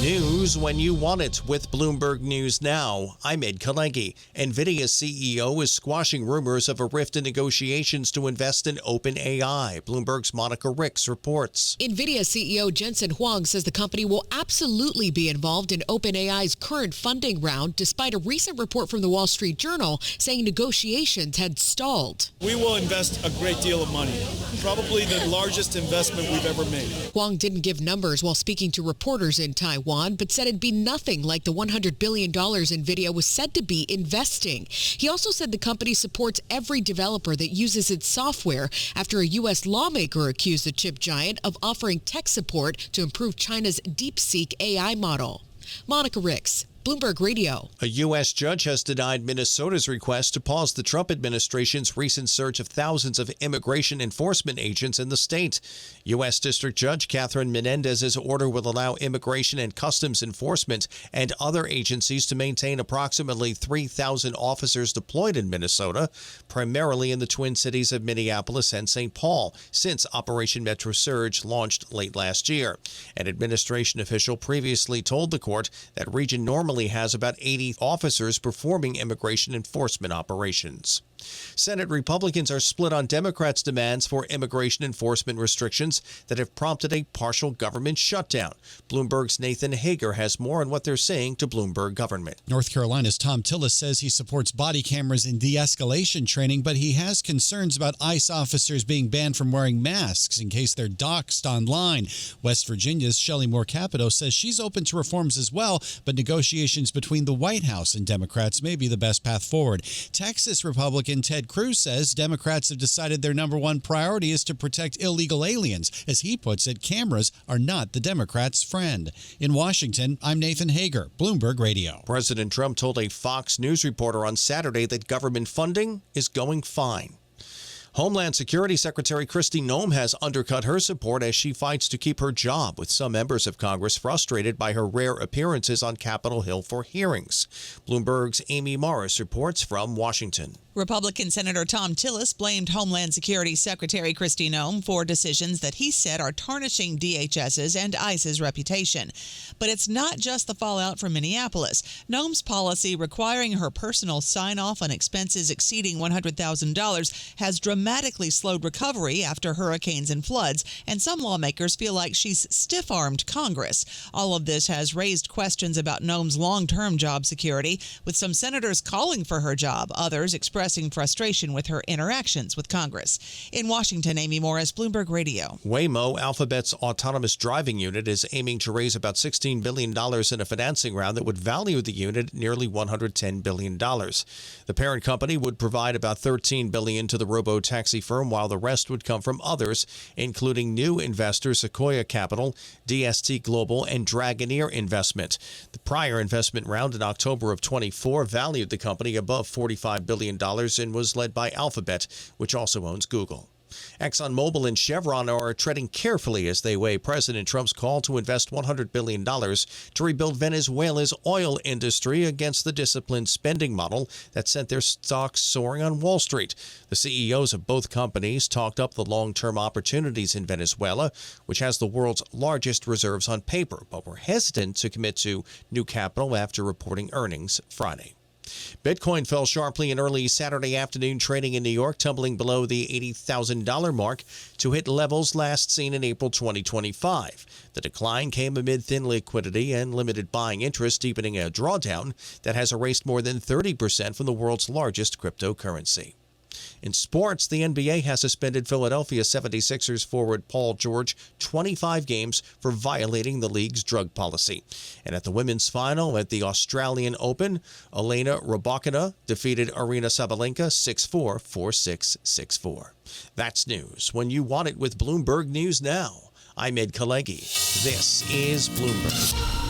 News when you want it with Bloomberg News Now. I'm Ed Kalegi. Nvidia CEO is squashing rumors of a rift in negotiations to invest in OpenAI. Bloomberg's Monica Ricks reports. Nvidia CEO Jensen Huang says the company will absolutely be involved in OpenAI's current funding round, despite a recent report from the Wall Street Journal saying negotiations had stalled. We will invest a great deal of money, probably the largest investment we've ever made. Huang didn't give numbers while speaking to reporters in Taiwan, but said it'd be nothing like the $100 billion Nvidia was said to be investing. He also said the company supports every developer that uses its software after a U.S. lawmaker accused the chip giant of offering tech support to improve China's DeepSeek AI model. Monica Ricks, Bloomberg Radio. A U.S. judge has denied Minnesota's request to pause the Trump administration's recent surge of thousands of immigration enforcement agents in the state. U.S. District Judge Catherine Menendez's order will allow Immigration and Customs Enforcement and other agencies to maintain approximately 3,000 officers deployed in Minnesota, primarily in the Twin Cities of Minneapolis and St. Paul, since Operation Metro Surge launched late last year. An administration official previously told the court that region normally has about 80 officers performing immigration enforcement operations. Senate Republicans are split on Democrats' demands for immigration enforcement restrictions that have prompted a partial government shutdown. Bloomberg's Nathan Hager has more on what they're saying to Bloomberg Government. North Carolina's Tom Tillis says he supports body cameras in de-escalation training, but he has concerns about ICE officers being banned from wearing masks in case they're doxxed online. West Virginia's Shelley Moore Capito says she's open to reforms as well, but negotiations between the White House and Democrats may be the best path forward. Texas Republican Ted Cruz says Democrats have decided their number one priority is to protect illegal aliens. As he puts it, cameras are not the Democrats' friend. In Washington, I'm Nathan Hager, Bloomberg Radio. President Trump told a Fox News reporter on Saturday that government funding is going fine. Homeland Security Secretary Kristi Noem has undercut her support as she fights to keep her job, with some members of Congress frustrated by her rare appearances on Capitol Hill for hearings. Bloomberg's Amy Morris reports from Washington. Republican Senator Tom Tillis blamed Homeland Security Secretary Kristi Noem for decisions that he said are tarnishing DHS's and ICE's reputation. But it's not just the fallout from Minneapolis. Noem's policy requiring her personal sign-off on expenses exceeding $100,000 has dramatically slowed recovery after hurricanes and floods, and some lawmakers feel like she's stiff-armed Congress. All of this has raised questions about Noem's long-term job security, with some senators calling for her job, others expressing frustration with her interactions with Congress. In Washington, Amy Morris, Bloomberg Radio. Waymo, Alphabet's autonomous driving unit, is aiming to raise about $16 billion in a financing round that would value the unit at nearly $110 billion. The parent company would provide about $13 billion to the robo-taxi firm, while the rest would come from others, including new investors Sequoia Capital, DST Global, and Dragoneer Investment. The prior investment round in October of 24 valued the company above $45 billion and was led by Alphabet, which also owns Google. ExxonMobil and Chevron are treading carefully as they weigh President Trump's call to invest $100 billion to rebuild Venezuela's oil industry against the disciplined spending model that sent their stocks soaring on Wall Street. The CEOs of both companies talked up the long-term opportunities in Venezuela, which has the world's largest reserves on paper, but were hesitant to commit to new capital after reporting earnings Friday. Bitcoin fell sharply in early Saturday afternoon trading in New York, tumbling below the $80,000 mark to hit levels last seen in April 2025. The decline came amid thin liquidity and limited buying interest, deepening a drawdown that has erased more than 30% from the world's largest cryptocurrency. In sports, the NBA has suspended Philadelphia 76ers forward Paul George 25 games for violating the league's drug policy. And at the women's final at the Australian Open, Elena Rybakina defeated Aryna Sabalenka 6-4, 4-6, 6-4. That's news when you want it with Bloomberg News Now. I'm Ed Kalegi. This is Bloomberg.